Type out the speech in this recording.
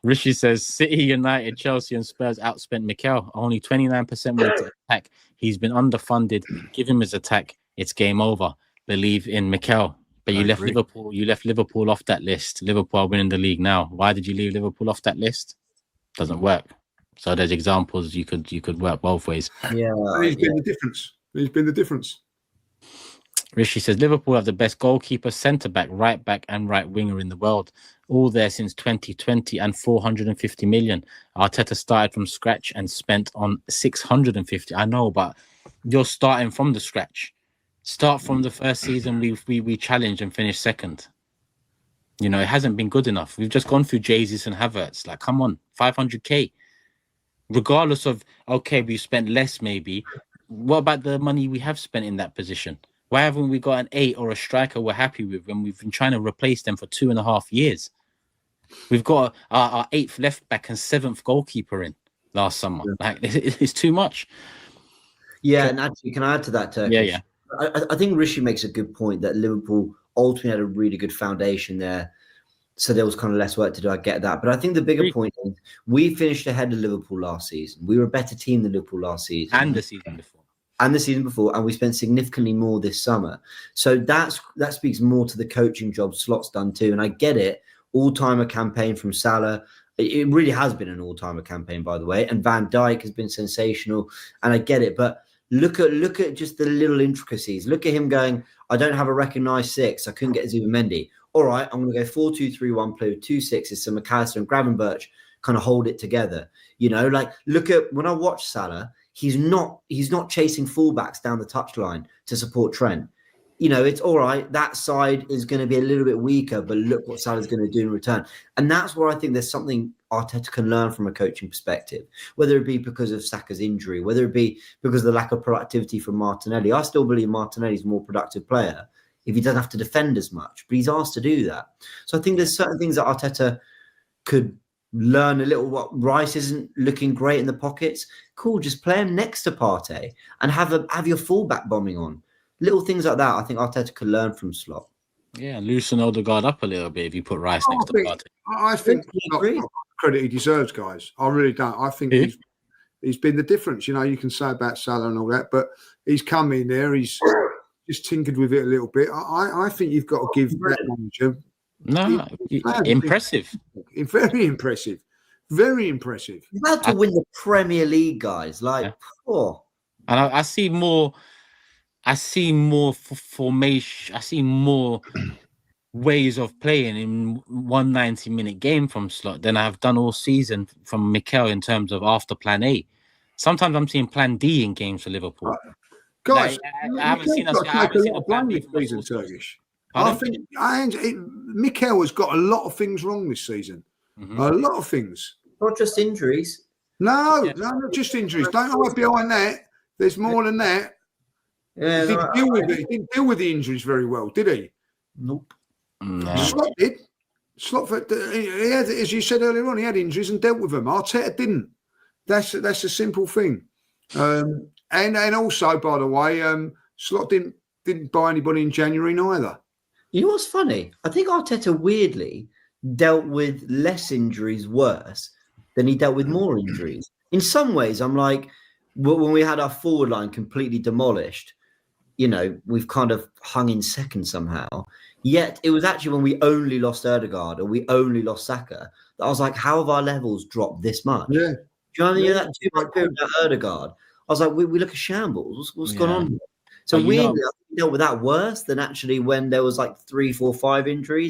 Rishi says City, United, Chelsea, and Spurs outspent Mikel. Only 29% went to attack. He's been underfunded. Give him his attack. It's game over. Believe in Mikel. But you left Liverpool. You left Liverpool off that list. Liverpool are winning the league now. Why did you leave Liverpool off that list? Doesn't work. So there's examples you could work both ways. Yeah, he's been the difference. He's been the difference. Rishi says Liverpool have the best goalkeeper, centre back, right back, and right winger in the world. All there since 2020 and 450 million. Arteta started from scratch and spent on 650. I know, but you're starting from the scratch. Start from the first season we challenged and finished second. You know, it hasn't been good enough. We've just gone through Jesus and Havertz. Like, come on, 500k. Regardless of, okay, we've spent less maybe. What about the money we have spent in that position? Why haven't we got an 8 or a striker we're happy with when we've been trying to replace them for 2.5 years? We've got our 8th left back and 7th goalkeeper in last summer. Like, it's too much. Yeah, and actually, can I add to that, Turkish? Yeah. I think Rishi makes a good point that Liverpool ultimately had a really good foundation there. So there was kind of less work to do. I get that. But I think the bigger point is we finished ahead of Liverpool last season. We were a better team than Liverpool last season. And the season before. And we spent significantly more this summer. So that speaks more to the coaching job Slot's done too. And I get it. All-timer campaign from Salah. It really has been an all-timer campaign, by the way. And Van Dijk has been sensational. And I get it. But look at just the little intricacies. Look at him going, I don't have a recognised 6. I couldn't get Zubimendi. All right, I'm going to go 4-2-3-1, play with 2 6s, so McAllister and Gravenberch kind of hold it together. You know, like look at when I watch Salah, he's not chasing fullbacks down the touchline to support Trent. You know, it's all right. That side is going to be a little bit weaker, but look what Salah's going to do in return. And that's where I think there's something Arteta can learn from a coaching perspective, whether it be because of Saka's injury, whether it be because of the lack of productivity from Martinelli. I still believe Martinelli's a more productive player if he doesn't have to defend as much, but he's asked to do that. So I think there's certain things that Arteta could learn a little. What Rice isn't looking great in the pockets. Cool, just play him next to Partey and have your fullback bombing on. Little things like that, I think Arteta could learn from Slot. Yeah, loosen Odegaard up a little bit if you put Rice next to Partey. I think not credit he deserves, guys. I really don't. I think he's been the difference. You know, you can say about Salah and all that, but he's come in there. He's just tinkered with it a little bit. I think you've got to give that manager. No, impressive. Very impressive. Very impressive. He's about to win the Premier League, guys. Like, And I see more. I see more formation. I see more ways of playing in 190-minute game from Slot than I've done all season from Mikel in terms of after Plan A. Sometimes I'm seeing Plan D in games for Liverpool. Guys, I haven't seen a Plan B this season, Turkish. I think Mikel has got a lot of things wrong this season. Mm-hmm. A lot of things. Not just injuries. No, not just injuries. Don't hide behind that. There's more than that. Yeah, he didn't deal with the injuries very well, did he? Nope. No. Slot did. Slot, he had, as you said earlier on, he had injuries and dealt with them. Arteta didn't. That's a simple thing. And also, by the way, Slot didn't buy anybody in January neither. You know what's funny? I think Arteta weirdly dealt with less injuries worse than he dealt with more injuries. In some ways, I'm like, when we had our forward line completely demolished, you know, we've kind of hung in second somehow. Yet it was actually when we only lost Odegaard or we only lost Saka that I was like, how have our levels dropped this much? Yeah. Do you know what I mean? That 2-month period of Odegaard, I was like, we look a shambles. What's going on here? So weirdly, I dealt with that worse than actually when there was like 3, 4, 5 injuries.